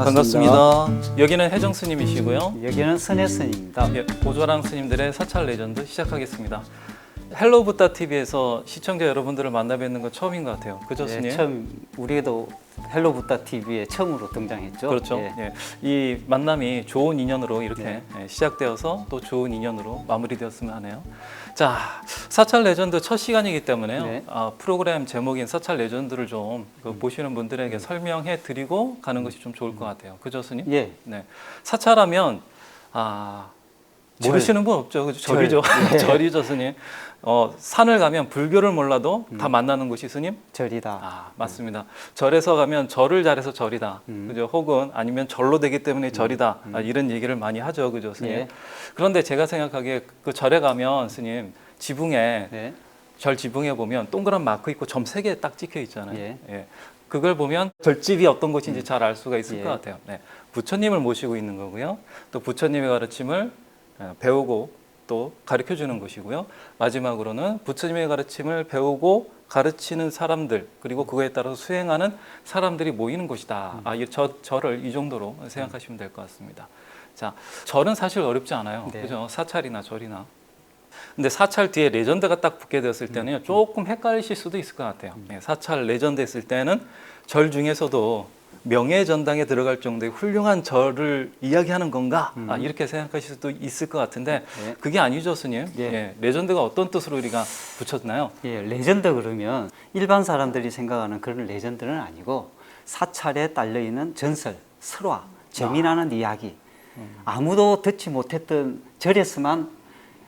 반갑습니다. 여기는 혜정 스님이시고요. 여기는 선혜 스님입니다. 예, 보조랑 스님들의 사찰 레전드 시작하겠습니다. 헬로 붓다 TV에서 시청자 여러분들을 만나 뵙는 건 처음인 것 같아요. 그죠, 스님? 예, 처음 우리도 헬로 붓다 TV에 처음으로 등장했죠. 그렇죠. 예. 예. 이 만남이 좋은 인연으로 이렇게 네. 시작되어서 또 좋은 인연으로 마무리되었으면 하네요. 자, 사찰 레전드 첫 시간이기 때문에요. 네. 프로그램 제목인 사찰 레전드를 좀 보시는 분들에게 설명해 드리고 가는 것이 좀 좋을 것 같아요. 그죠, 스님? 예. 네. 사찰하면 모르시는 분 없죠. 그죠? 절이죠. 예. 절이죠, 스님. 산을 가면 불교를 몰라도 다 만나는 곳이 스님? 절이다. 맞습니다. 절에서 가면 절을 잘해서 절이다. 그죠? 혹은 아니면 절로 되기 때문에 절이다. 이런 얘기를 많이 하죠. 그죠, 스님? 예. 그런데 제가 생각하기에 그 절에 가면 스님 지붕에 네. 절 지붕에 보면 동그란 마크 있고 점 3개 딱 찍혀 있잖아요. 예. 예. 그걸 보면 절집이 어떤 곳인지 잘 알 수가 있을 예. 것 같아요. 네. 부처님을 모시고 있는 거고요. 또 부처님의 가르침을 배우고 또 가르쳐 주는 것이고요. 마지막으로는 부처님의 가르침을 배우고 가르치는 사람들 그리고 그거에 따라서 수행하는 사람들이 모이는 곳이다. 절을 이 정도로 생각하시면 될 것 같습니다. 자, 절은 사실 어렵지 않아요. 네. 그죠? 사찰이나 절이나. 근데 사찰 뒤에 레전드가 딱 붙게 되었을 때는 조금 헷갈리실 수도 있을 것 같아요. 예, 사찰 레전드 했을 때는 절 중에서도 명예전당에 들어갈 정도의 훌륭한 절을 이야기하는 건가? 이렇게 생각하실 수도 있을 것 같은데 네. 그게 아니죠, 스님. 예. 예, 레전드가 어떤 뜻으로 우리가 붙였나요? 예, 레전드 그러면 일반 사람들이 생각하는 그런 레전드는 아니고 사찰에 딸려 있는 전설, 설화, 재미나는 이야기. 아무도 듣지 못했던 절에서만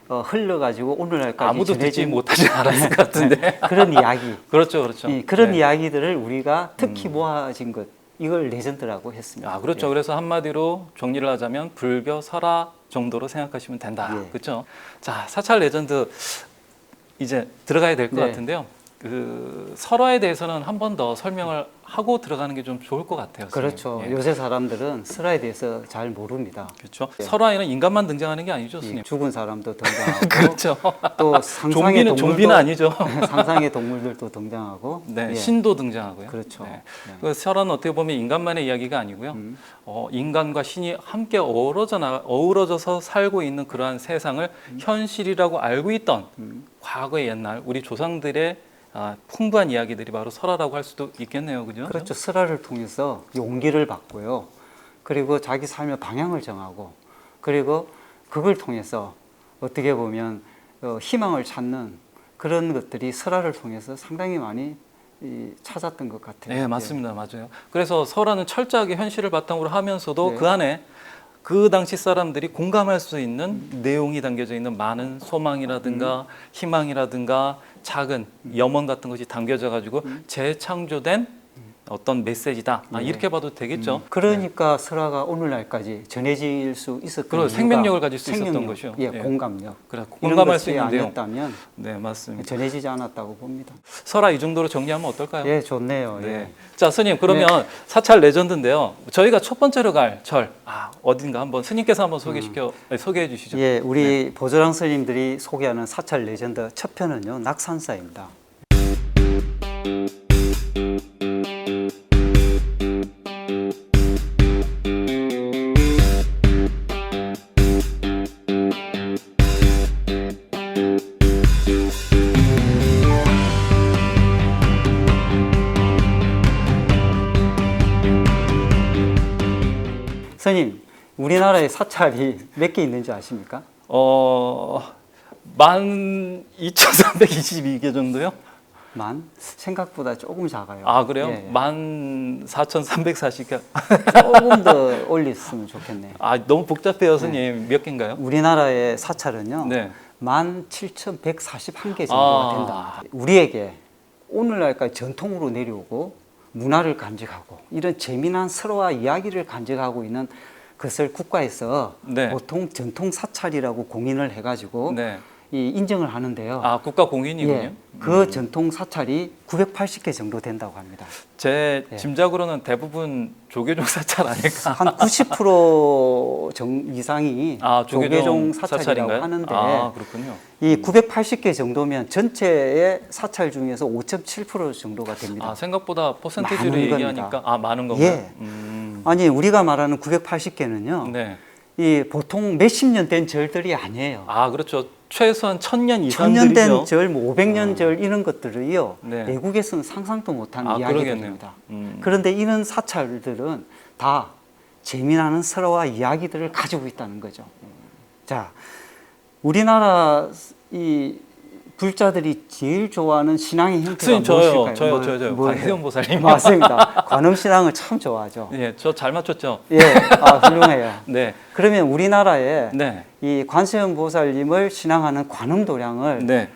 흘러가지고 오늘날까지 아무도 듣지 전해진 못하지 않았을 것 같은데. 그런 이야기. 그렇죠, 그렇죠. 그런 네. 이야기들을 우리가 특히 모아진 것, 이걸 레전드라고 했습니다. 그렇죠. 예. 그래서 한마디로 정리를 하자면 불교 설화 정도로 생각하시면 된다. 예. 그렇죠. 자, 사찰 레전드 이제 들어가야 될 것 네. 같은데요. 그 설화에 대해서는 한 번 더 설명을 하고 들어가는 게 좀 좋을 것 같아요. 선생님. 그렇죠. 예. 요새 사람들은 설화에 대해서 잘 모릅니다. 그렇죠. 예. 설화에는 인간만 등장하는 게 아니죠, 예, 스님. 죽은 사람도 등장하고 그렇죠. 또 상상의 동물도 좀비는 아니죠. 상상의 동물들도 등장하고 네, 예. 신도 등장하고요. 그렇죠. 네. 네. 그 설화는 어떻게 보면 인간만의 이야기가 아니고요. 인간과 신이 함께 어우러져서 살고 있는 그러한 세상을 현실이라고 알고 있던 과거의 옛날 우리 조상들의 풍부한 이야기들이 바로 설화라고 할 수도 있겠네요, 그죠? 그렇죠. 설화를 통해서 용기를 받고요. 그리고 자기 삶의 방향을 정하고 그리고 그걸 통해서 어떻게 보면 희망을 찾는 그런 것들이 설화를 통해서 상당히 많이 찾았던 것 같아요. 네, 맞습니다, 맞아요. 그래서 설화는 철저하게 현실을 바탕으로 하면서도 네. 그 안에 그 당시 사람들이 공감할 수 있는 내용이 담겨져 있는 많은 소망이라든가 희망이라든가 작은 염원 같은 것이 담겨져 가지고 재창조된 어떤 메시지다. 네. 이렇게 봐도 되겠죠. 그러니까 설화가 오늘날까지 전해질 수 있었던 그리고 이유가 생명력을 가질 수 있었던 생명력, 것이요. 예, 예. 공감력. 그래, 이런 공감할 수 것이 있는 내용. 아니었다면 네, 맞습니다. 전해지지 않았다고 봅니다. 설화 이 정도로 정리하면 어떨까요? 예, 좋네요. 네. 예. 자, 스님 그러면 사찰 레전드인데요. 저희가 첫 번째로 갈 절 어딘가 한번 스님께서 한번 소개해 주시죠. 예, 우리 보조랑 스님들이 소개하는 사찰 레전드 첫 편은요, 낙산사입니다. 스님, 우리나라에 사찰이 몇 개 있는지 아십니까? 12,322개 정도요? 생각보다 조금 작아요. 그래요? 예, 예. 14,340개. 조금 더 올렸으면 좋겠네요. 너무 복잡해요, 스님. 몇 개인가요? 우리나라의 사찰은요, 네. 17,141개 정도가 된답니다. 우리에게 오늘날까지 전통으로 내려오고 문화를 간직하고 이런 재미난 설화 이야기를 간직하고 있는 것을 국가에서 네. 보통 전통 사찰이라고 공인을 해가지고 네. 인정을 하는데요. 국가 공인이군요. 예, 그 전통 사찰이 980개 정도 된다고 합니다. 제 예. 짐작으로는 대부분 조계종 사찰 아닐까? 한 90% 이상이 조계종 사찰이라고 사찰인가요? 하는데 그렇군요. 이 980개 정도면 전체의 사찰 중에서 5.7% 정도가 됩니다. 생각보다 퍼센티지로 많은 얘기하니까 겁니다. 많은 건가요? 예. 아니 우리가 말하는 980개는요. 네. 이 보통 몇십 년 된 절들이 아니에요. 아, 그렇죠. 최소한 1000년 천년 된 이상들이죠. 절, 뭐 500년 절 이런 것들을요. 네. 외국에서는 상상도 못하는 아, 이야기들입니다. 그러겠네요. 그런데 이런 사찰들은 다 재미나는 설화와 이야기들을 가지고 있다는 거죠. 자, 우리나라 이 불자들이 제일 좋아하는 신앙의 형태가 선생님, 무엇일까요? 저요. 관세음 보살님. 맞습니다. 관음 신앙을 참 좋아하죠. 예, 저 잘 맞췄죠? 예, 훌륭해요. 네. 그러면 우리나라에 네. 이 관세음 보살님을 신앙하는 관음 도량을 네.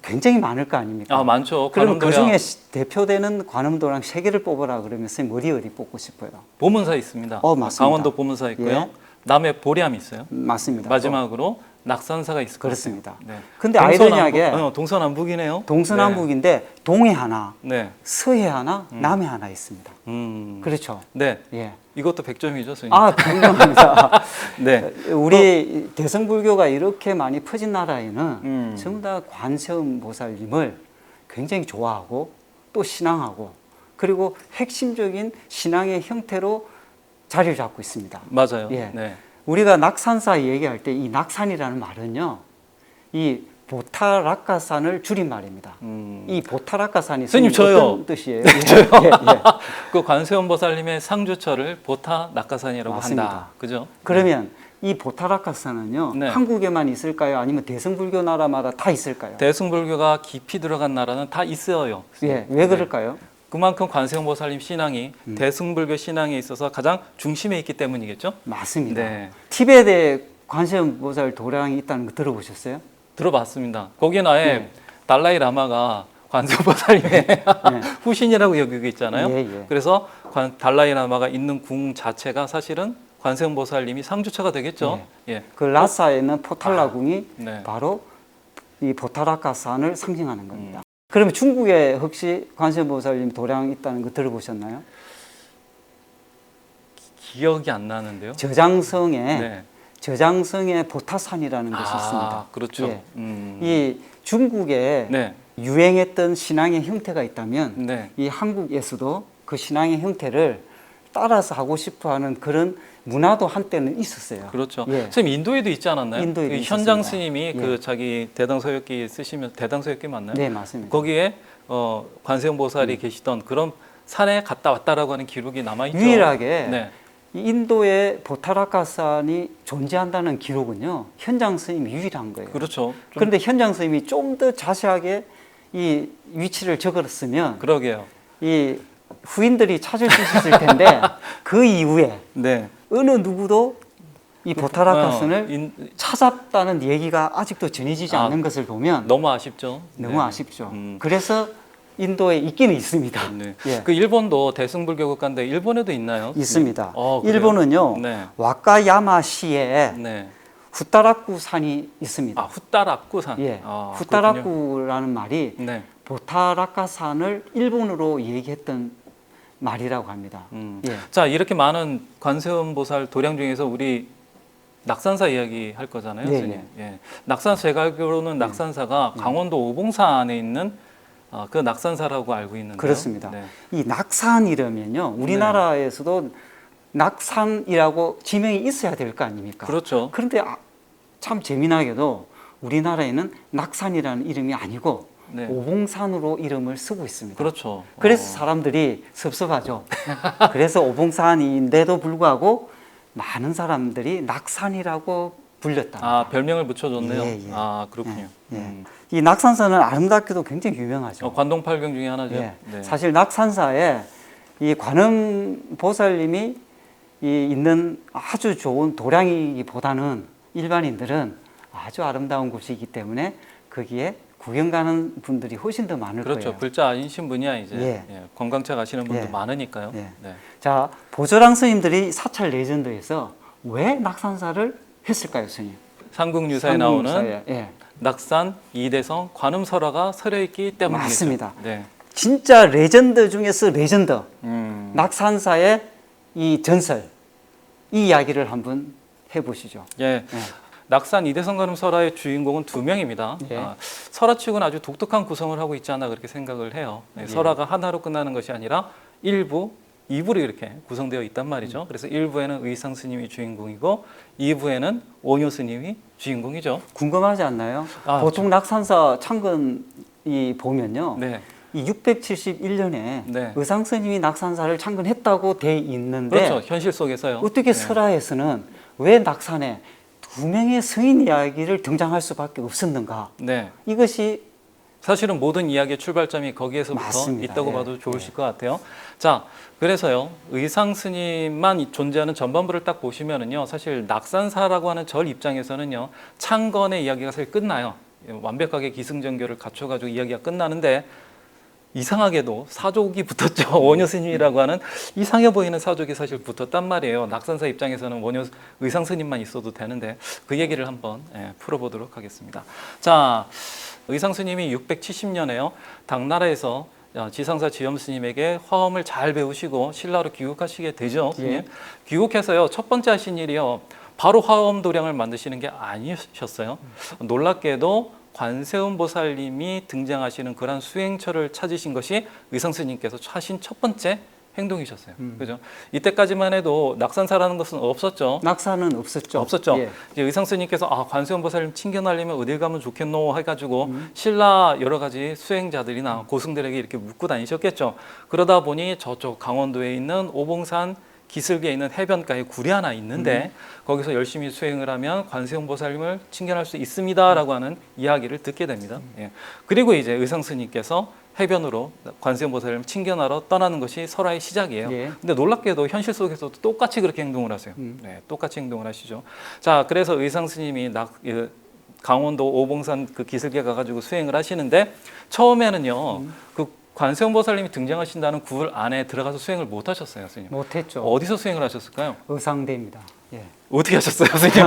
굉장히 많을 거 아닙니까? 아, 많죠. 그럼 그 관음도량. 중에 대표되는 관음 도량 3개를 뽑으라 그러면 선생님 어디 뽑고 싶어요? 보문사 있습니다. 맞습니다. 강원도 보문사 있고요. 예. 남해 보리암 있어요. 맞습니다. 마지막으로 낙산사가 있을 것 그렇습니다. 같아요. 네. 근데 동서남북, 아이러니하게 동서남북이네요. 동서남북인데 동해 하나, 네. 서해 하나, 남해 하나 있습니다. 그렇죠. 네. 예. 이것도 100점이죠, 선생님. 아, 분명합니다. 네. 우리 대성불교가 이렇게 많이 퍼진 나라에는 전부 다 관세음 보살님을 굉장히 좋아하고 또 신앙하고 그리고 핵심적인 신앙의 형태로 자리를 잡고 있습니다. 맞아요. 예. 네. 우리가 낙산사 얘기할 때 이 낙산이라는 말은요, 이 보타락가산을 줄인 말입니다. 이 보타락가산이 선생님, 저요. 어떤 뜻이에요? 예. 그 관세음 보살님의 상주처를 보타 낙가산이라고 맞습니다. 한다. 그죠? 그러면 이 보타락가산은요, 네. 한국에만 있을까요? 아니면 대성불교 나라마다 다 있을까요? 대승불교가 깊이 들어간 나라는 다 있어요. 예, 왜 그럴까요? 그만큼 관세음 보살님 신앙이 대승불교 신앙에 있어서 가장 중심에 있기 때문이겠죠? 맞습니다. 네. 티베트에 관세음 보살 도량이 있다는 거 들어보셨어요? 들어봤습니다. 거기는 아예 네. 달라이 라마가 관세음 보살님의 후신이라고 여기고 있잖아요. 예, 예. 그래서 달라이 라마가 있는 궁 자체가 사실은 관세음 보살님이 상주처가 되겠죠. 예. 그 라사에 있는 포탈라궁이 네. 바로 이 보타라카산을 상징하는 겁니다. 그러면 중국에 혹시 관세음 보살님 도량 있다는 거 들어보셨나요? 기억이 안 나는데요. 저장성에 네. 저장성에 보타산이라는 것이 있습니다. 그렇죠. 예. 이 중국에 네. 유행했던 신앙의 형태가 있다면 네. 이 한국에서도 그 신앙의 형태를 따라서 하고 싶어하는 그런 문화도 한때는 있었어요. 그렇죠. 예. 선생님 인도에도 있지 않았나요? 인도에도 그 있었습니다. 현장 스님이 예. 그 자기 대당서역기 쓰시면 대당서역기 맞나요? 네, 맞습니다. 거기에 관세음 보살이 계시던 그런 산에 갔다 왔다라고 하는 기록이 남아 있죠. 유일하게 네. 이 인도에 보타라카산이 존재한다는 기록은요, 현장 스님이 유일한 거예요. 그렇죠. 좀 그런데 현장 스님이 좀 더 자세하게 이 위치를 적었으면 그러게요. 이 후인들이 찾을 수 있었을 텐데 그 이후에 네. 어느 누구도 이 보타라카산을 인- 찾았다는 얘기가 아직도 전해지지 아, 않는 것을 보면 너무 아쉽죠. 너무 네. 아쉽죠. 그래서 인도에 있기는 있습니다. 네. 예. 그 일본도 대승불교 국가인데 일본에도 있나요? 있습니다. 그래요? 일본은요, 네. 와카야마시에 네. 후타라쿠 산이 있습니다. 아, 후따라쿠산. 예, 아, 그렇군요. 후타라쿠라는 말이 네. 보타라카산을 일본어로 얘기했던 말이라고 합니다. 예. 자, 이렇게 많은 관세음 보살 도량 중에서 우리 낙산사 이야기 할 거잖아요, 네, 스님. 예. 낙산사 제가 알기로는 낙산사가 강원도 오봉사 안에 있는 그 낙산사라고 알고 있는데요. 그렇습니다. 네. 이 낙산이라면요, 우리나라에서도 낙산이라고 지명이 있어야 될 거 아닙니까? 그렇죠. 그런데 참 재미나게도 우리나라에는 낙산이라는 이름이 아니고 네. 오봉산으로 이름을 쓰고 있습니다. 그렇죠. 그래서 사람들이 섭섭하죠. 그래서 오봉산인데도 불구하고 많은 사람들이 낙산이라고 불렸다. 아, 별명을 붙여줬네요. 예, 예. 아, 그렇군요. 예. 이 낙산사는 아름답게도 굉장히 유명하죠. 관동팔경 중에 하나죠. 예. 네. 사실 낙산사에 이 관음 보살님이 이 있는 아주 좋은 도량이기보다는 일반인들은 아주 아름다운 곳이기 때문에 거기에 구경 가는 분들이 훨씬 더 많을 그렇죠. 거예요. 불자 아니신 분이야 이제 예. 예. 관광차 가시는 분도 예. 많으니까요. 예. 네. 자, 보조랑 스님들이 사찰 레전드에서 왜 낙산사를 했을까요, 스님? 삼국유사에 나오는 삼국유사에, 예. 낙산, 이대성, 관음설화가 서려 있기 때문이죠. 맞습니다. 네. 진짜 레전드 중에서 레전드. 음. 낙산사의 이 전설, 이 이야기를 한번 해보시죠. 예. 낙산 이대성 관음설화의 주인공은 2명입니다. 예. 설화측은 아주 독특한 구성을 하고 있지 않나 그렇게 생각을 해요. 네, 설화가 하나로 끝나는 것이 아니라 1부, 2부로 이렇게 구성되어 있단 말이죠. 그래서 1부에는 의상 스님이 주인공이고 2부에는 원효 스님이 주인공이죠. 궁금하지 않나요? 아, 보통 낙산사 창건이 보면요. 네. 이 671년에 네. 의상 스님이 낙산사를 창건했다고 돼 있는데 그렇죠. 현실 속에서요. 어떻게 네. 설화에서는 왜 낙산에 2명의 성인 이야기를 등장할 수밖에 없었는가? 네. 이것이 사실은 모든 이야기의 출발점이 거기에서부터 맞습니다. 있다고 예. 봐도 좋으실 것 같아요. 자, 그래서요, 의상 스님만 존재하는 전반부를 딱 보시면은요, 사실 낙산사라고 하는 절 입장에서는요, 창건의 이야기가 사실 끝나요. 완벽하게 기승전결을 갖춰가지고 이야기가 끝나는데, 이상하게도 사족이 붙었죠. 원효 스님이라고 하는 이상해 보이는 사족이 사실 붙었단 말이에요. 낙산사 입장에서는 원효 의상 스님만 있어도 되는데 그 얘기를 한번 풀어보도록 하겠습니다. 자, 의상 스님이 670년에요. 당나라에서 지상사 지엄 스님에게 화엄을 잘 배우시고 신라로 귀국하시게 되죠. 스님. 예. 귀국해서요. 첫 번째 하신 일이요. 바로 화엄 도량을 만드시는 게 아니셨어요. 놀랍게도 관세음 보살님이 등장하시는 그런 수행처를 찾으신 것이 의상 스님께서 하신 첫 번째 행동이셨어요. 그죠? 이때까지만 해도 낙산사라는 것은 없었죠. 낙산은 없었죠. 없었죠. 예. 이제 의상 스님께서 관세음 보살님 칭견하려면 어딜 가면 좋겠노 해가지고 신라 여러 가지 수행자들이나 고승들에게 이렇게 묻고 다니셨겠죠. 그러다 보니 저쪽 강원도에 있는 오봉산 기슭에 있는 해변가에 굴이 하나 있는데 거기서 열심히 수행을 하면 관세음 보살님을 칭견할 수 있습니다라고 하는 이야기를 듣게 됩니다. 예. 그리고 이제 의상 스님께서 해변으로 관세음 보살님을 칭견하러 떠나는 것이 설화의 시작이에요. 예. 근데 놀랍게도 현실 속에서도 똑같이 그렇게 행동을 하세요. 네, 똑같이 행동을 하시죠. 자, 그래서 의상 스님이 강원도 오봉산 그 기슭에 가가지고 수행을 하시는데 처음에는요, 그 관세음 보살님이 등장하신다는 굴 안에 들어가서 수행을 못 하셨어요, 스님. 못했죠. 어디서 수행을 하셨을까요? 의상대입니다. 예. 어떻게 하셨어요, 스님?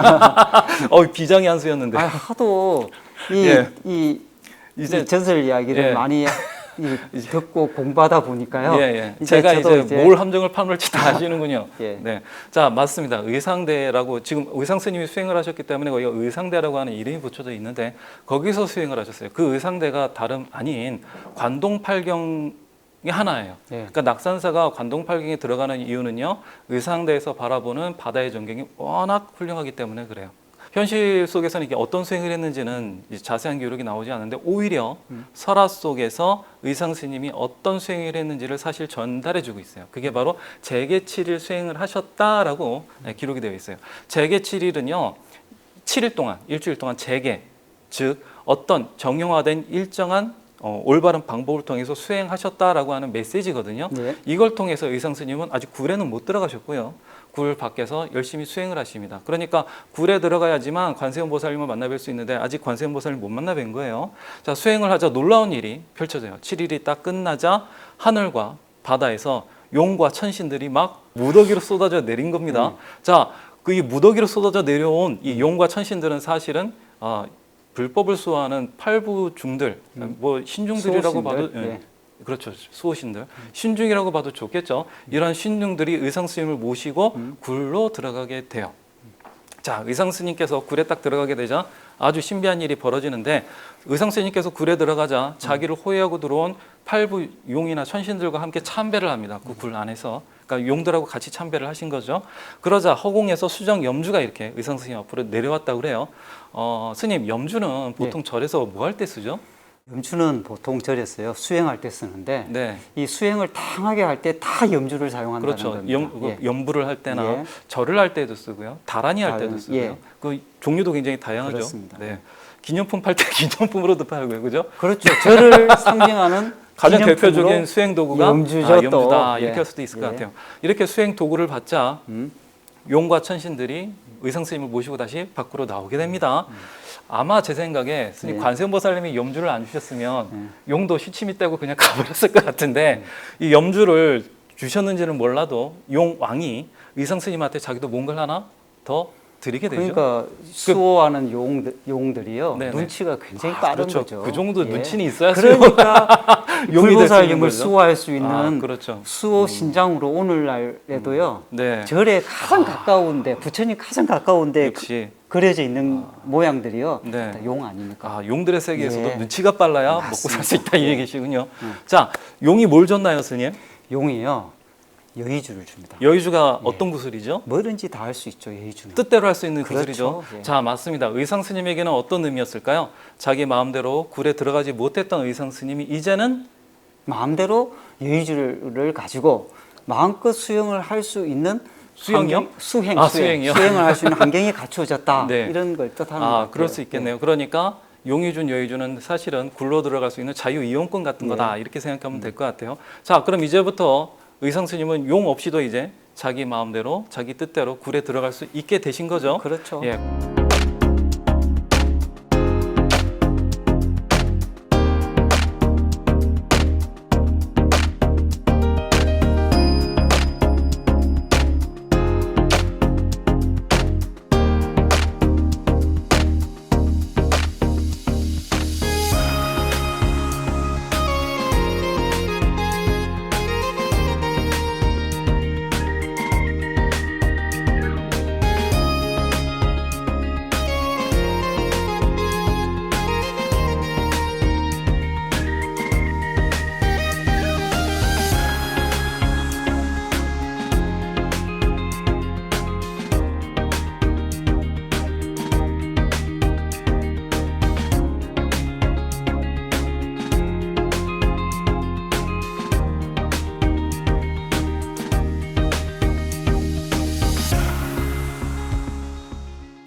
비장의 한 수였는데. 하도 예. 이 이제 전설 이야기를 예. 많이 듣고 공부하다 보니까요. 예. 이제 제가 저도 이제 뭘 함정을 파놓을지 다 아시는군요. 예. 네. 자, 맞습니다. 의상대라고 지금 의상 스님이 수행을 하셨기 때문에 거기가 의상대라고 하는 이름이 붙여져 있는데 거기서 수행을 하셨어요. 그 의상대가 다름 아닌 관동팔경이 하나예요. 예. 그러니까 낙산사가 관동팔경에 들어가는 이유는요. 의상대에서 바라보는 바다의 전경이 워낙 훌륭하기 때문에 그래요. 현실 속에서는 이게 어떤 수행을 했는지는 이제 자세한 기록이 나오지 않는데 오히려 설화 속에서 의상 스님이 어떤 수행을 했는지를 사실 전달해주고 있어요. 그게 바로 재계 7일 수행을 하셨다라고 기록이 되어 있어요. 재계 7일은요, 7일 동안, 일주일 동안 재계, 즉 어떤 정형화된 일정한 올바른 방법을 통해서 수행하셨다라고 하는 메시지거든요. 네. 이걸 통해서 의상 스님은 아직 굴에는 못 들어가셨고요. 굴 밖에서 열심히 수행을 하십니다. 그러니까 굴에 들어가야지만 관세음 보살님을 만나뵐 수 있는데 아직 관세음 보살님 못 만나뵌 거예요. 자, 수행을 하자 놀라운 일이 펼쳐져요. 7일이 딱 끝나자 하늘과 바다에서 용과 천신들이 막 무더기로 쏟아져 내린 겁니다. 자, 그 이 무더기로 쏟아져 내려온 이 용과 천신들은 사실은 불법을 수호하는 팔부중들, 뭐 신중들이라고 수호신들? 봐도 예. 그렇죠. 수호신들. 신중이라고 봐도 좋겠죠. 이런 신중들이 의상 스님을 모시고 굴로 들어가게 돼요. 자, 의상 스님께서 굴에 딱 들어가게 되자 아주 신비한 일이 벌어지는데 의상 스님께서 굴에 들어가자 자기를 호위하고 들어온 팔부 용이나 천신들과 함께 참배를 합니다. 그 굴 안에서. 그러니까 용들하고 같이 참배를 하신 거죠. 그러자 허공에서 수정 염주가 이렇게 의상 스님 앞으로 내려왔다고 그래요. 스님, 염주는 보통 절에서 뭐 할 때 쓰죠? 염주는 보통 절에서요 수행할 때 쓰는데 네. 이 수행을 탕하게 할 때 다 염주를 사용한다는 그렇죠. 겁니다. 예. 염부를 할 때나 예. 절을 할 때도 쓰고요. 다란이 할 때도 쓰고요. 예. 그 종류도 굉장히 다양하죠. 그렇습니다. 네. 기념품 팔 때 기념품으로도 팔고요. 그죠? 그렇죠. 절을 상징하는 가장 기념품으로 대표적인 수행 도구가 염주죠, 또. 염주다. 이렇게 예. 할 수도 있을 것 예. 같아요. 이렇게 수행 도구를 받자 용과 천신들이 의상 스님을 모시고 다시 밖으로 나오게 됩니다. 아마 제 생각에 스님 예. 관세음 보살님이 염주를 안 주셨으면 용도 시침이 떼고 그냥 가버렸을 것 같은데 이 염주를 주셨는지는 몰라도 용 왕이 의상 스님한테 자기도 뭔가를 하나 더 드리게 되죠. 그러니까 수호하는 용들이요 네네. 눈치가 굉장히 빠른 그렇죠. 거죠. 그 정도 예. 눈치는 있어야 그러니까 용이 될수 있는 불보살님을 거죠. 수호할 수 있는 그렇죠. 수호 신장으로 오늘날에도요 네. 절에 가장 가까운데 부처님 가장 가까운데 역시 그려져 있는 모양들이요 네. 다 용 아닙니까? 용들의 세계에서도 예. 눈치가 빨라야 맞습니다. 먹고 살 수 있다 이 얘기시군요. 자, 용이 뭘 줬나요, 스님? 용이요 여의주를 줍니다. 여의주가 어떤 구슬이죠? 뭐든지 다 할 수 있죠, 여의주는. 뜻대로 할 수 있는 그렇죠. 구슬이죠. 예. 자, 맞습니다. 의상 스님에게는 어떤 의미였을까요? 자기 마음대로 굴에 들어가지 못했던 의상 스님이 이제는 마음대로 여의주를 가지고 마음껏 수영을 할 수 있는 수영이요? 수행이요? 수행을 할 수 있는 환경이 갖추어졌다. 네. 이런 걸 뜻하는 것 같아요. 그럴 수 있겠네요. 그러니까 용이 준 여의주는 사실은 굴로 들어갈 수 있는 자유 이용권 같은 거다. 이렇게 생각하면 될 것 같아요. 자, 그럼 이제부터 의상 스님은 용 없이도 이제 자기 마음대로 자기 뜻대로 굴에 들어갈 수 있게 되신 거죠. 그렇죠. 예.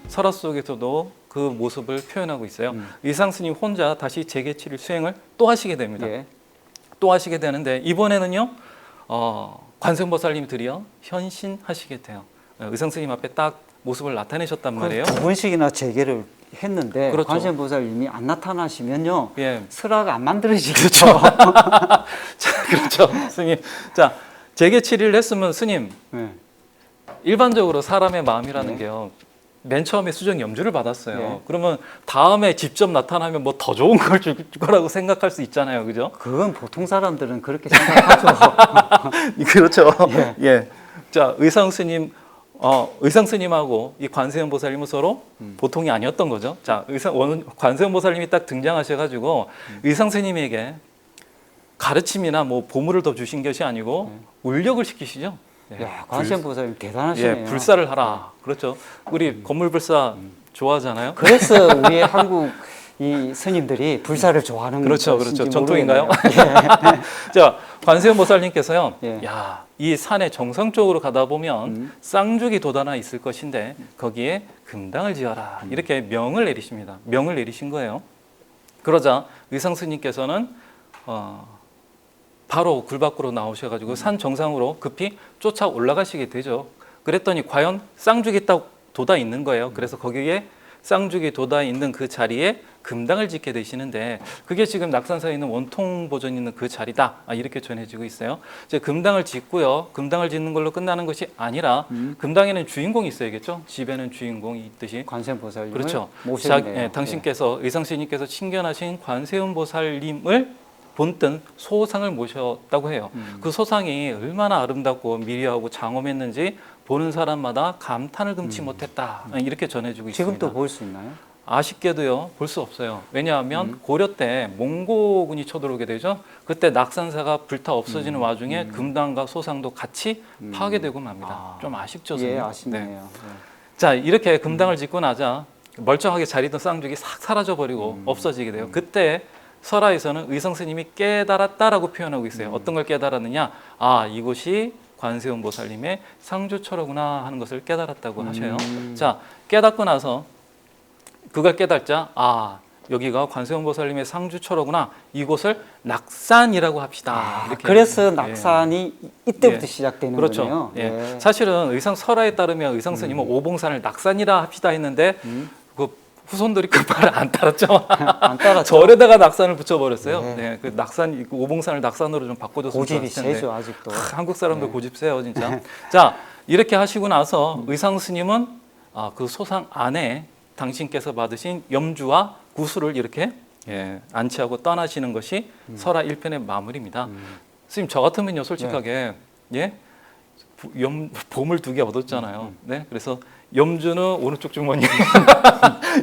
설화 속에서도 그 모습을 표현하고 있어요. 의상 스님 혼자 다시 재개치를 수행을 또 하시게 됩니다. 예. 또 하시게 되는데 이번에는요, 관세음보살님이 드디어 현신하시게 돼요. 의상 스님 앞에 딱 모습을 나타내셨단 말이에요. 두 번씩이나 재개를 했는데 그렇죠. 관세음보살님이 안 나타나시면요, 예. 설화가 안 만들어지겠죠. 자, 그렇죠, 스님. 자, 재개치를 했으면 스님, 네. 일반적으로 사람의 마음이라는 네. 게요. 맨 처음에 수정 염주를 받았어요. 네. 그러면 다음에 직접 나타나면 뭐 더 좋은 걸 줄 거라고 생각할 수 있잖아요, 그죠? 그건 보통 사람들은 그렇게 생각하죠. 그렇죠. 예. 예. 자, 의상 스님하고 이 관세음 보살님은 서로 보통이 아니었던 거죠. 자, 관세음 보살님이 딱 등장하셔가지고 의상 스님에게 가르침이나 뭐 보물을 더 주신 것이 아니고 울력을 시키시죠. 예. 야, 관세음보살님 대단하시네요. 예, 불사를 하라. 그렇죠. 우리 건물 불사 좋아하잖아요. 그래서 우리 한국 이 스님들이 불사를 좋아하는 그렇죠, 것인지 그렇죠. 전통인가요? 모르겠네요. 자, 관세음 보살님께서요. 예. 야, 이 산의 정상 쪽으로 가다 보면 쌍죽이 돋아나 있을 것인데 거기에 금당을 지어라. 이렇게 명을 내리십니다. 명을 내리신 거예요. 그러자 의상 스님께서는 바로 굴 밖으로 나오셔가지고 산 정상으로 급히 쫓아 올라가시게 되죠. 그랬더니 과연 쌍죽이 딱 돋아 있는 거예요. 그래서 거기에 쌍죽이 돋아 있는 그 자리에 금당을 짓게 되시는데 그게 지금 낙산사에 있는 원통 보존 있는 그 자리다. 이렇게 전해지고 있어요. 이제 금당을 짓고요. 금당을 짓는 걸로 끝나는 것이 아니라 금당에는 주인공이 있어야겠죠. 집에는 주인공이 있듯이. 관세음보살님을 그렇죠. 모셨네요. 당신께서 의상스님께서 친견하신 관세음보살님을 본뜬 소상을 모셨다고 해요. 그 소상이 얼마나 아름답고 미려하고 장엄했는지 보는 사람마다 감탄을 금치 못했다. 이렇게 전해지고 있습니다. 지금도 볼 수 있나요? 아쉽게도요, 볼 수 없어요. 왜냐하면 고려 때 몽고군이 쳐들어오게 되죠. 그때 낙산사가 불타 없어지는 와중에 금당과 소상도 같이 파괴되고 맙니다. 좀 아쉽죠, 예, 선생님? 아쉽네요. 네. 네. 자, 이렇게 금당을 짓고 나자 멀쩡하게 자리던 쌍죽이 싹 사라져버리고 없어지게 돼요. 그때 설화에서는 의성 스님이 깨달았다라고 표현하고 있어요. 어떤 걸 깨달았느냐? 이곳이 관세음 보살님의 상주처로구나 하는 것을 깨달았다고 하셔요. 자, 깨닫고 나서 그걸 깨닫자 여기가 관세음 보살님의 상주처로구나. 이곳을 낙산이라고 합시다. 이렇게. 그래서 낙산이 이때부터 예. 시작되는 그렇죠. 거네요. 예. 사실은 의상 설화에 따르면 의상 스님은 오봉산을 낙산이라 합시다 했는데 그 후손들이 그 말을 안 따랐죠. 안 따랐죠. 절에다가 낙산을 붙여버렸어요. 네. 네, 그 낙산, 오봉산을 낙산으로 좀 바꿔줬으면 고집이 좋았을 텐데. 세죠, 아직도. 한국 사람들 고집 세요, 진짜. 자, 이렇게 하시고 나서 의상 스님은 그 소상 안에 당신께서 받으신 염주와 구슬을 이렇게 안치하고 떠나시는 것이 설화 1편의 마무리입니다. 스님, 저 같으면요, 솔직하게 보물 2개 얻었잖아요. 네, 그래서 염주는 오른쪽 주머니,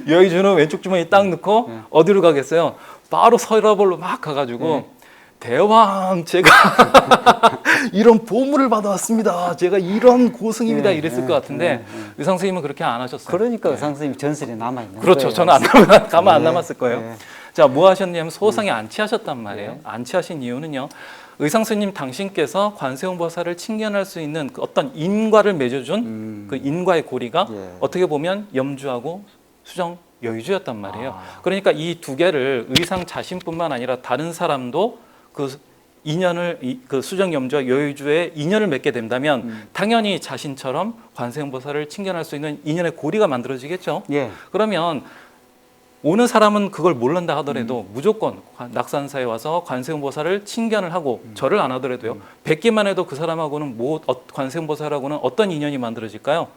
여의주는 왼쪽 주머니 딱 넣고 어디로 가겠어요? 바로 설화벌로 막 가가지고 대왕 제가 이런 보물을 받아왔습니다. 제가 이런 고승입니다. 예, 이랬을 예, 것 같은데 예, 예. 의상 선생님은 그렇게 안 하셨어요. 그러니까 예. 의상 선생님 전설이 남아 있는 그렇죠. 거예요. 저는 가만 안 예, 남았을 거예요. 예. 자, 뭐 하셨냐면 소상에 안치하셨단 말이에요. 예. 안치하신 이유는요. 의상 스님 당신께서 관세음보살을 칭견할 수 있는 그 어떤 인과를 맺어준 그 인과의 고리가 예. 어떻게 보면 염주하고 수정 여의주였단 말이에요. 아. 그러니까 이 두 개를 의상 자신뿐만 아니라 다른 사람도 그 인연을 그 수정 염주와 여의주의 인연을 맺게 된다면 당연히 자신처럼 관세음보살을 칭견할 수 있는 인연의 고리가 만들어지겠죠. 예. 그러면 오는 사람은 그걸 모른다 하더라도 무조건 낙산사에 와서 관세음보살을 칭견을 하고 절을 안 하더라도요. 뵙기만 해도 그 사람하고는 관세음보살하고는 어떤 인연이 만들어질까요?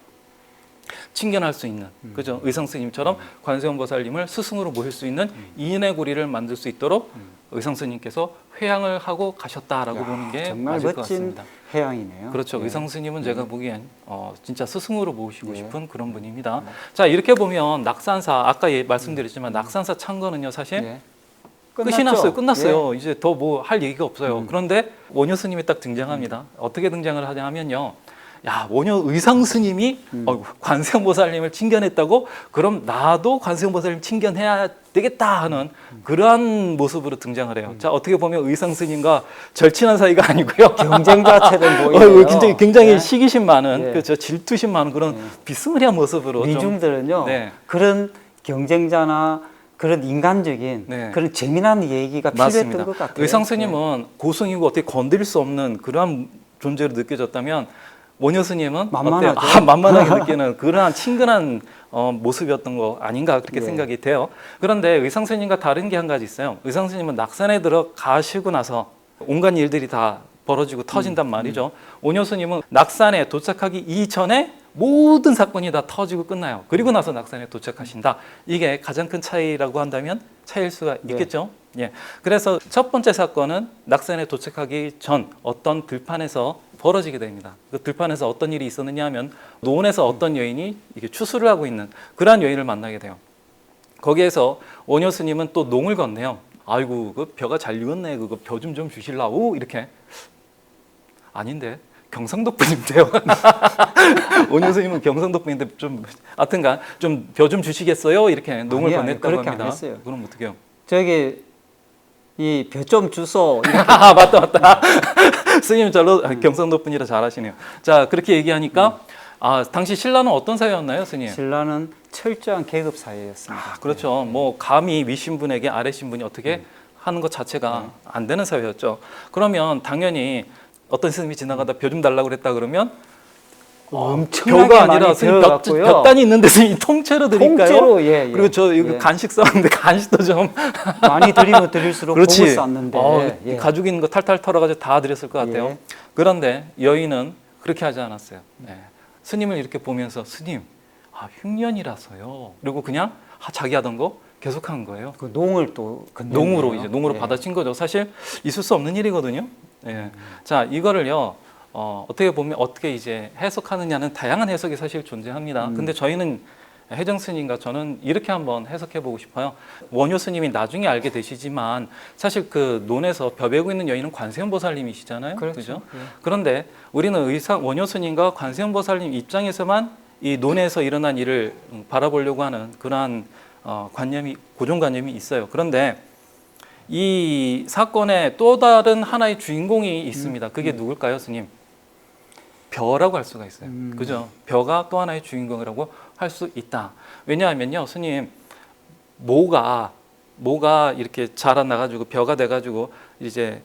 칭견할 수 있는, 그죠? 의상 스님처럼 관세음보살님을 스승으로 모실 수 있는 인연의 고리를 만들 수 있도록 의상 스님께서 회양을 하고 가셨다라고 보는 게 정말 맞을 것 멋진 같습니다. 해양이네요. 그렇죠. 예. 의상 스님은 제가 보기엔 진짜 스승으로 모시고 예. 싶은 그런 분입니다. 자, 이렇게 보면 낙산사 아까 말씀드렸지만 낙산사 창건은요 사실 예. 끝이 났어요. 끝났어요. 이제 더 뭐 할 얘기가 없어요. 그런데 원효 스님이 딱 등장합니다. 어떻게 등장을 하냐 하면요. 야, 원효 의상 스님이 관세음보살님을 칭견했다고? 그럼 나도 관세음보살님 칭견해야 되겠다 하는 그러한 모습으로 등장을 해요. 자, 어떻게 보면 의상 스님과 절친한 사이가 아니고요. 경쟁자처럼 보이네요. 굉장히 예. 시기심 많은, 예. 그렇죠. 질투심 많은 그런 비스무리한 모습으로 좀 미중들은요. 네. 그런 경쟁자나 그런 인간적인 네. 그런 재미난 얘기가 맞습니다. 필요했던 것 같아요. 의상 스님은 고승이고 어떻게 건드릴 수 없는 그러한 존재로 느껴졌다면 원효 스님은 만만하죠. 어때요? 만만하게 느끼는 그러한 친근한 모습이었던 거 아닌가 그렇게 예. 생각이 돼요. 그런데 의상 스님과 다른 게 한 가지 있어요. 의상 스님은 낙산에 들어가시고 나서 온갖 일들이 다 벌어지고 터진단 말이죠. 원효 스님은 낙산에 도착하기 이전에 모든 사건이 다 터지고 끝나요. 그리고 나서 낙산에 도착하신다. 이게 가장 큰 차이라고 한다면 차이일 수가 있겠죠. 예. 그래서 첫 번째 사건은 낙산에 도착하기 전 어떤 들판에서 벌어지게 됩니다. 그 들판에서 어떤 일이 있었느냐 하면 노원에서 어떤 여인이 이게 추수를 하고 있는 그러한 여인을 만나게 돼요. 거기에서 원효 스님은 또 농을 건네요. 아이고, 그 벼가 잘 익었네. 그거 벼 좀 주실라고 이렇게. 아닌데 경상도 분인데요. 원효 스님은 경상도 분인데 좀 하여튼간 좀 벼 좀 주시겠어요? 이렇게 농을 아니, 건넸다고 그렇게 합니다. 안 했어요. 그럼 어떻게요? 저기 이 벼 좀 주소. 아, 맞다. 스님 잘로 경상도 분이라 잘하시네요. 자, 그렇게 얘기하니까 당시 신라는 어떤 사회였나요, 스님? 신라는 철저한 계급 사회였습니다. 그렇죠. 뭐 감히 위신분에게 아래신분이 어떻게 하는 것 자체가 안 되는 사회였죠. 그러면 당연히 어떤 스님이 지나가다 벼 좀 달라고 그랬다 그러면 엄청나게 벼가 아니라 많이 스님 들어갔고요. 몇 단이 있는데 스님 통째로 드릴까요? 통째로, 예, 예. 그리고 저 이거 예. 간식 싸는데 간식도 좀 많이 드리면 드릴수록 그렇지. 복을 쌓는데 예. 가지고 있는 거 탈탈 털어가지고 다 드렸을 것 같아요. 예. 그런데 여인은 그렇게 하지 않았어요. 네. 스님을 이렇게 보면서 스님, 흉년이라서요. 그리고 그냥 자기 하던 거 계속한 거예요. 그 농을 또 건네네요. 농으로 예. 받아친 거죠. 사실 있을 수 없는 일이거든요. 예. 자, 이거를요. 어떻게 보면 어떻게 이제 해석하느냐는 다양한 해석이 사실 존재합니다. 근데 저희는 혜정 스님과 저는 이렇게 한번 해석해 보고 싶어요. 원효 스님이 나중에 알게 되시지만 사실 그 논에서 벼 베고 있는 여인은 관세음보살님이시잖아요. 그렇죠. 그죠? 예. 그런데 우리는 원효 스님과 관세음보살님 입장에서만 이 논에서 일어난 일을 바라보려고 하는 그러한 고정관념이 있어요. 그런데 이 사건에 또 다른 하나의 주인공이 있습니다. 그게 누굴까요, 스님? 벼라고 할 수가 있어요. 그죠? 벼가 또 하나의 주인공이라고 할 수 있다. 왜냐하면요, 스님, 모가 이렇게 자라나가지고 벼가 돼가지고 이제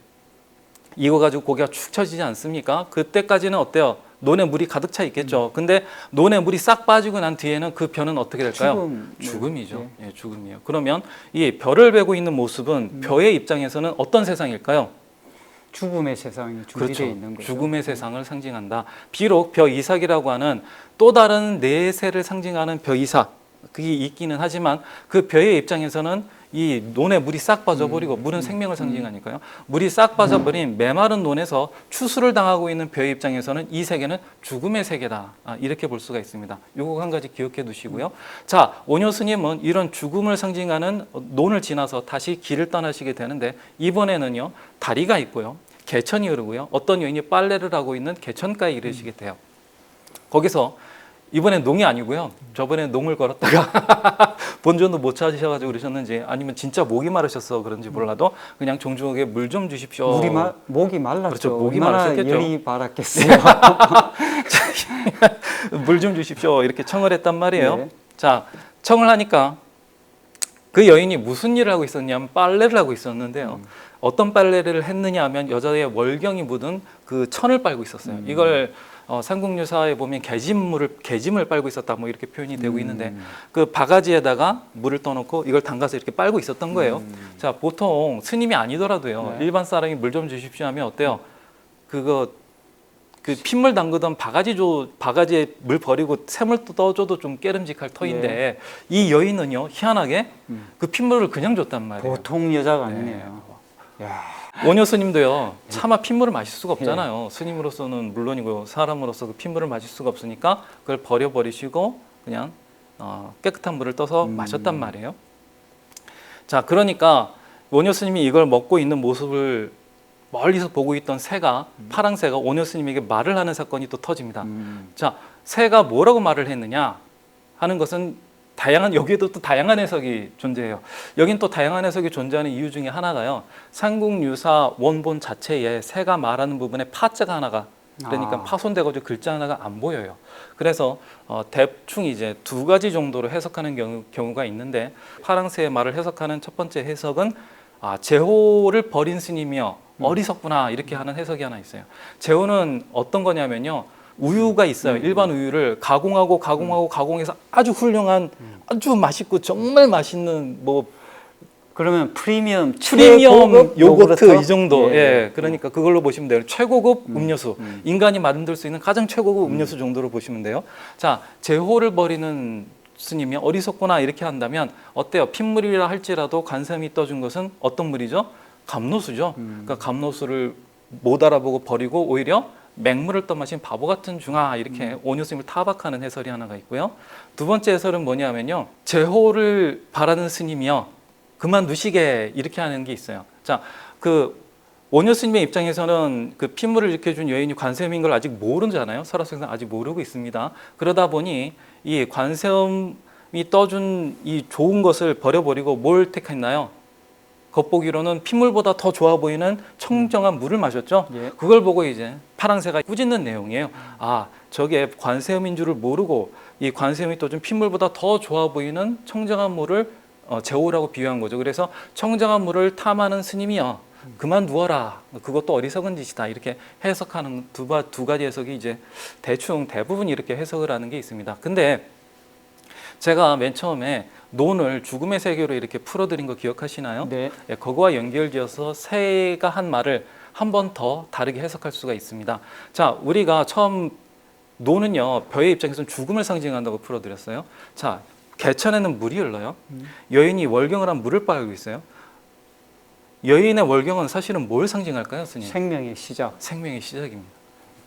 익어가지고 고기가 축 처지지 않습니까? 그때까지는 어때요? 논에 물이 가득 차 있겠죠. 근데 논에 물이 싹 빠지고 난 뒤에는 그 벼는 어떻게 될까요? 죽음이죠. 예, 죽음이에요. 그러면 이 벼를 베고 있는 모습은 벼의 입장에서는 어떤 세상일까요? 죽음의 세상이 준비되어 그렇죠. 있는 거죠. 죽음의 세상을 상징한다. 비록 벼이삭이라고 하는 또 다른 내세를 상징하는 벼이삭 그게 있기는 하지만 그 벼의 입장에서는 이 논에 물이 싹 빠져버리고 물은 생명을 상징하니까요. 물이 싹 빠져버린 메마른 논에서 추수를 당하고 있는 벼의 입장에서는 이 세계는 죽음의 세계다. 이렇게 볼 수가 있습니다. 요거 한 가지 기억해 두시고요. 자, 오녀 스님은 이런 죽음을 상징하는 논을 지나서 다시 길을 떠나시게 되는데 이번에는요. 다리가 있고요. 개천이 흐르고요. 어떤 여인이 빨래를 하고 있는 개천가에 이르시게 돼요. 거기서 이번엔 농이 아니고요. 저번에 농을 걸었다가 본전도 못 찾으셔가지고 그러셨는지 아니면 진짜 목이 마르셔서 그런지 몰라도 그냥 종종하게 물 좀 주십시오. 목이 말랐죠. 그렇죠. 목이 얼마나 마르셨겠죠. 열이 바랐겠어요. 물 좀 주십시오. 이렇게 청을 했단 말이에요. 네. 자, 청을 하니까 그 여인이 무슨 일을 하고 있었냐면 빨래를 하고 있었는데요. 어떤 빨래를 했느냐 하면 여자의 월경이 묻은 그 천을 빨고 있었어요. 이걸 삼국유사에 보면 개짐을 빨고 있었다 뭐 이렇게 표현이 되고 있는데 그 바가지에다가 물을 떠놓고 이걸 담가서 이렇게 빨고 있었던 거예요. 자, 보통 스님이 아니더라도요. 네. 일반 사람이 물 좀 주십시오 하면 어때요? 그 핏물 담그던 바가지에 물 버리고 샘을 떠줘도 좀 깨름직할 터인데 이 여인은요 희한하게 그 핏물을 그냥 줬단 말이에요. 보통 여자가 아니네요. 야. 오녀 스님도요 차마 핏물을 마실 수가 없잖아요. 스님으로서는 물론이고 사람으로서 그 핏물을 마실 수가 없으니까 그걸 버려버리시고 그냥 깨끗한 물을 떠서 마셨단 말이에요. 자, 그러니까 오녀 스님이 이걸 먹고 있는 모습을 멀리서 보고 있던 새가 파랑 새가 오녀 스님에게 말을 하는 사건이 또 터집니다. 자, 새가 뭐라고 말을 했느냐 하는 것은 여기에도 또 다양한 해석이 존재해요. 여긴 또 다양한 해석이 존재하는 이유 중에 하나가요. 삼국유사 원본 자체에 새가 말하는 부분에 파자가 하나가 그러니까 파손돼가지고 글자 하나가 안 보여요. 그래서 대충 이제 두 가지 정도로 해석하는 경우가 있는데 파랑새의 말을 해석하는 첫 번째 해석은 제호를 버린 스님이여 어리석구나 이렇게 하는 해석이 하나 있어요. 제호는 어떤 거냐면요. 우유가 있어요. 일반 우유를 가공해서 아주 훌륭한 아주 맛있고 정말 맛있는 뭐 그러면 프리미엄 요거트 이 정도. 예. 그러니까 그걸로 보시면 돼요. 최고급 음료수. 인간이 만들 수 있는 가장 최고급 음료수 정도로 보시면 돼요. 자, 제호를 버리는 스님이 어리석구나 이렇게 한다면 어때요? 핏물이라 할지라도 관세음이 떠준 것은 어떤 물이죠? 감로수죠. 그러니까 감로수를 못 알아보고 버리고 오히려 맹물을 떠마신 바보 같은 중아 이렇게 오녀 스님을 타박하는 해설이 하나가 있고요. 두 번째 해설은 뭐냐면요. 제호를 바라는 스님이요. 그만두시게 이렇게 하는 게 있어요. 자, 그 오녀 스님의 입장에서는 그 핏물을 일으켜준 여인이 관세음인 걸 아직 모르잖아요. 설화석상 아직 모르고 있습니다. 그러다 보니 이 관세음이 떠준 이 좋은 것을 버려버리고 뭘 택했나요? 겉보기로는 핏물보다 더 좋아 보이는 청정한 물을 마셨죠. 그걸 보고 이제 파랑새가 꾸짖는 내용이에요. 저게 관세음인 줄을 모르고 이 관세음이 떠준 핏물보다 더 좋아 보이는 청정한 물을 제호라고 비유한 거죠. 그래서 청정한 물을 탐하는 스님이여 그만두어라. 그것도 어리석은 짓이다. 이렇게 해석하는 두 가지 해석이 이제 대부분 이렇게 해석을 하는 게 있습니다. 근데 제가 맨 처음에 논을 죽음의 세계로 이렇게 풀어드린 거 기억하시나요? 네. 그거와 연결지어서 새가 한 말을 한 번 더 다르게 해석할 수가 있습니다. 자, 우리가 처음 논은요, 벼의 입장에서는 죽음을 상징한다고 풀어드렸어요. 자, 개천에는 물이 흘러요. 여인이 월경을 한 물을 빨고 있어요. 여인의 월경은 사실은 뭘 상징할까요, 스님? 생명의 시작. 생명의 시작입니다.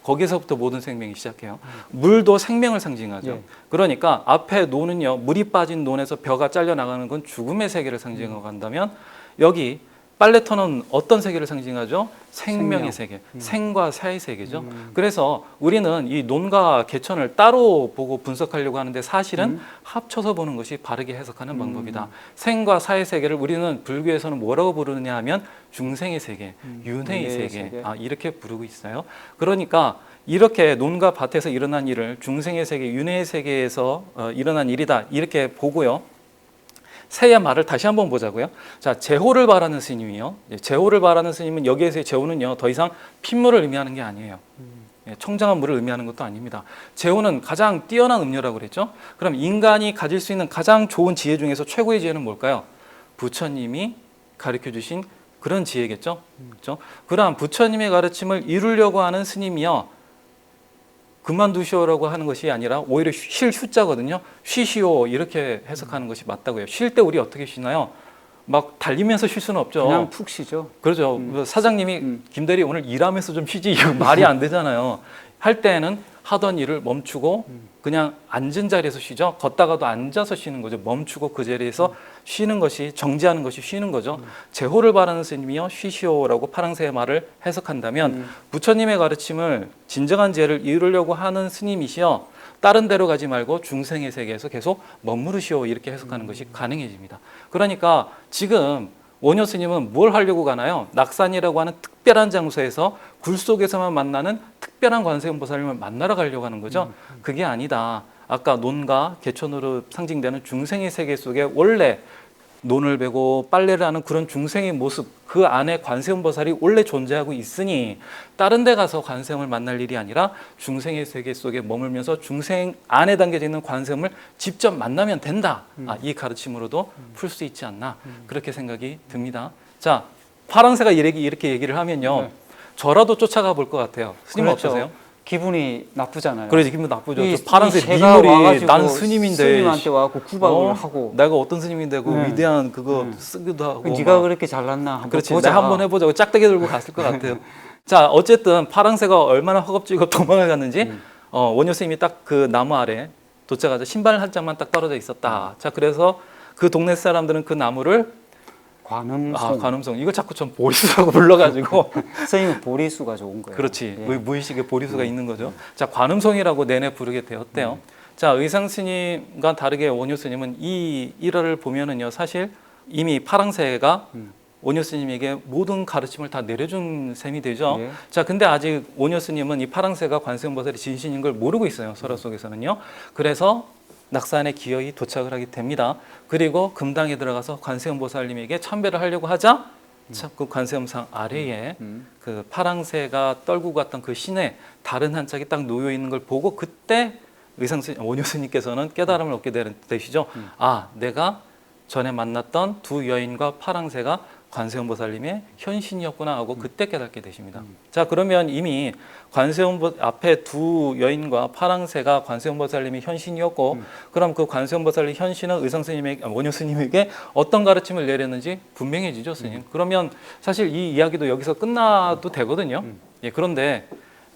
거기서부터 모든 생명이 시작해요. 물도 생명을 상징하죠. 그러니까 앞에 논은요, 물이 빠진 논에서 벼가 잘려나가는 건 죽음의 세계를 상징하고 간다면 여기 빨래터는 어떤 세계를 상징하죠? 생명의 세계, 생과 사의 세계죠. 그래서 우리는 이 논과 개천을 따로 보고 분석하려고 하는데 사실은 합쳐서 보는 것이 바르게 해석하는 방법이다. 생과 사의 세계를 우리는 불교에서는 뭐라고 부르느냐 하면 중생의 세계, 윤회의 세계, 이렇게 부르고 있어요. 그러니까 이렇게 논과 밭에서 일어난 일을 중생의 세계, 윤회의 세계에서 일어난 일이다 이렇게 보고요. 새의 말을 다시 한번 보자고요. 자, 제호를 바라는 스님이요. 제호를 바라는 스님은 여기에서의 제호는요, 더 이상 핏물을 의미하는 게 아니에요. 청정한 물을 의미하는 것도 아닙니다. 제호는 가장 뛰어난 음료라고 그랬죠. 그럼 인간이 가질 수 있는 가장 좋은 지혜 중에서 최고의 지혜는 뭘까요? 부처님이 가르쳐 주신 그런 지혜겠죠. 그렇죠? 그러한 부처님의 가르침을 이루려고 하는 스님이요. 그만두시오라고 하는 것이 아니라 오히려 쉴 휴자거든요. 쉬시오 이렇게 해석하는 것이 맞다고요. 쉴 때 우리 어떻게 쉬나요? 막 달리면서 쉴 수는 없죠. 그냥 푹 쉬죠. 그렇죠. 사장님이 김대리 오늘 일하면서 좀 쉬지 이거 말이 안 되잖아요. 할 때는 하던 일을 멈추고 그냥 앉은 자리에서 쉬죠. 걷다가도 앉아서 쉬는 거죠. 멈추고 그 자리에서 쉬는 것이 정지하는 것이 쉬는 거죠. 제호를 바라는 스님이여 쉬시오라고 파랑새의 말을 해석한다면 부처님의 가르침을 진정한 지혜를 이루려고 하는 스님이시여 다른 데로 가지 말고 중생의 세계에서 계속 머무르시오 이렇게 해석하는 것이 가능해집니다. 그러니까 지금 원효 스님은 뭘 하려고 가나요? 낙산이라고 하는 특별한 장소에서 굴 속에서만 만나는 특별한 관세음보살님을 만나러 가려고 하는 거죠. 그게 아니다. 아까 논과 개천으로 상징되는 중생의 세계 속에 원래 논을 베고 빨래를 하는 그런 중생의 모습, 그 안에 관세음보살이 원래 존재하고 있으니 다른 데 가서 관세음을 만날 일이 아니라 중생의 세계 속에 머물면서 중생 안에 담겨져 있는 관세음을 직접 만나면 된다. 이 가르침으로도 풀 수 있지 않나 그렇게 생각이 듭니다. 자, 파랑새가 이렇게 얘기를 하면요. 저라도 쫓아가 볼 것 같아요. 스님 그렇죠. 어떠세요? 기분이 나쁘잖아요. 그래 기분 나쁘죠. 이 파란색 새가 민물이 와가지고 나는 스님인데 스님한테 와고 구박을 하고 내가 어떤 스님인데 그 네. 위대한 그거 쓰기도 하고 네가 막. 그렇게 잘났나 한번 그렇지 보자. 내가 한번 해보자고 짝대기 들고 갔을 것 같아요. 자 어쨌든 파랑새가 얼마나 허겁지겁 도망을 갔는지 원효 스님이 딱 그 나무 아래 도착하자 신발 한 짝만 딱 떨어져 있었다. 자 그래서 그 동네 사람들은 그 나무를 관음송. 관음송 이거 자꾸 전 보리수라고 불러가지고 선생님은 보리수가 좋은 거예요. 그렇지. 예. 무의식에 보리수가 있는 거죠. 자, 관음성이라고 내내 부르게 되었대요. 자, 의상 스님과 다르게 원효 스님은 이 일화를 보면은요, 사실 이미 파랑새가 원효 스님에게 모든 가르침을 다 내려준 셈이 되죠. 예. 자, 근데 아직 원효 스님은 이 파랑새가 관세음보살이 진신인 걸 모르고 있어요. 설화 속에서는요. 그래서 낙산에 기어이 도착을 하게 됩니다. 그리고 금당에 들어가서 관세음보살님에게 참배를 하려고 하자 참 그 관세음상 아래에 그 파랑새가 떨고 갔던 그 신에 다른 한 짝이 딱 놓여 있는 걸 보고 그때 원효 스님께서는 깨달음을 얻게 되시죠. 아, 내가 전에 만났던 두 여인과 파랑새가 관세음보살님의 현신이었구나 하고 그때 깨닫게 되십니다. 자, 그러면 이미 앞에 두 여인과 파랑새가 관세음보살님의 현신이었고, 그럼 그 관세음보살님 현신은 원효 스님에게 어떤 가르침을 내렸는지 분명해지죠, 스님. 그러면 사실 이 이야기도 여기서 끝나도 되거든요. 예, 그런데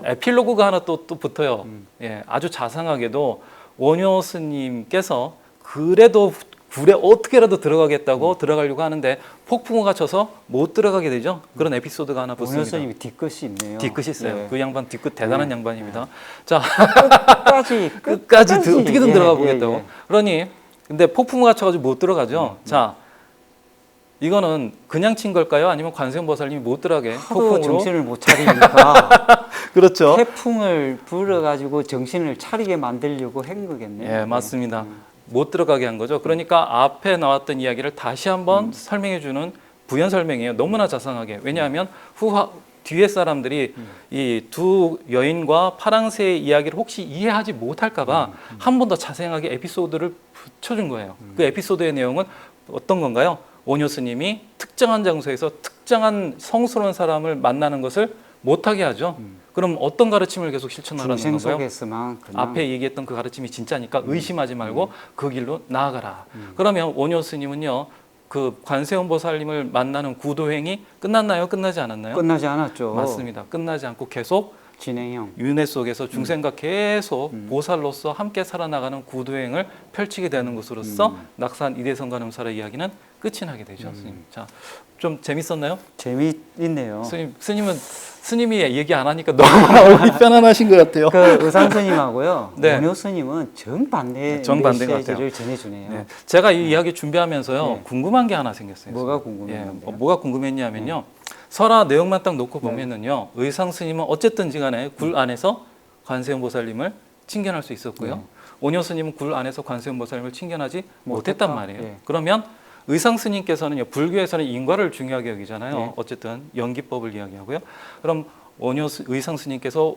에필로그가 하나 또 붙어요. 예, 아주 자상하게도 원효 스님께서 그래도 굴에 어떻게라도 들어가겠다고 들어가려고 하는데 폭풍우가 쳐서 못 들어가게 되죠. 그런 에피소드가 하나 붙습니다. 원효 스님이 뒤끝이 있네요. 뒤끝이 있어요. 예. 그 양반 뒤끝 대단한 양반입니다. 자, 끝까지 어떻게든 예, 들어가 보겠다고. 예, 예. 그러니 근데 폭풍우가 쳐가지고 못 들어가죠. 자, 이거는 그냥 친 걸까요? 아니면 관세음보살님이 못 들어가게 하도 폭풍으로? 정신을 못 차리니까 그렇죠. 태풍을 불어가지고 정신을 차리게 만들려고 한 거겠네요. 예, 맞습니다. 못 들어가게 한 거죠. 그러니까 앞에 나왔던 이야기를 다시 한번 설명해 주는 부연 설명이에요. 너무나 자상하게. 왜냐하면 뒤에 사람들이 이 두 여인과 파랑새의 이야기를 혹시 이해하지 못할까 봐 한 번 더 자세하게 에피소드를 붙여준 거예요. 그 에피소드의 내용은 어떤 건가요? 원효 스님이 특정한 장소에서 특정한 성스러운 사람을 만나는 것을 못하게 하죠. 그럼 어떤 가르침을 계속 실천하라는 중생 건가요? 속에서만 그냥 앞에 얘기했던 그 가르침이 진짜니까 의심하지 말고 그 길로 나아가라. 그러면 원효 스님은요, 그 관세음보살님을 만나는 구도행이 끝났나요? 끝나지 않았나요? 끝나지 않았죠. 맞습니다. 끝나지 않고 계속 진행형. 윤회 속에서 중생과 계속 보살로서 함께 살아나가는 구도행을 펼치게 되는 것으로서 낙산 이대성관음사의 이야기는 끝이 나게 되죠. 스님. 자, 좀 재밌었나요? 재미있네요. 스님이 얘기 안 하니까 너무나 얼굴이 편안하신 것 같아요. 그 의상 스님하고요. 네. 원효 스님은 정반대 정반대인 것 메시지를 전해주네요. 네. 제가 이 이야기 준비하면서요, 네. 궁금한 게 하나 생겼어요. 뭐가 궁금해요? 예, 뭐가 궁금했냐면요. 설화 내용만 딱 놓고 보면은요, 의상 스님은 어쨌든지 간에 굴 안에서 관세음보살님을 칭견할 수 있었고요. 원효 스님은 굴 안에서 관세음보살님을 칭견하지 못했단 말이에요. 예. 그러면 의상 스님께서는요, 불교에서는 인과를 중요하게 여기잖아요. 네. 어쨌든 연기법을 이야기하고요. 그럼 의상 스님께서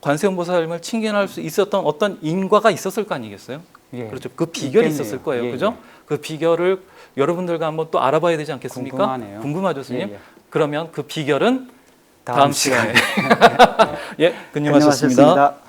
관세음보살님을 칭견할 수 있었던 어떤 인과가 있었을 거 아니겠어요? 예. 그렇죠. 그 비결이 있겠네요. 있었을 거예요. 예, 그죠? 예. 그 비결을 여러분들과 한번 또 알아봐야 되지 않겠습니까? 궁금하네요. 궁금하죠, 스님? 예, 예. 그러면 그 비결은 다음 시간에. 시간에. 예, 근님하셨습니다. 안녕하셨습니다.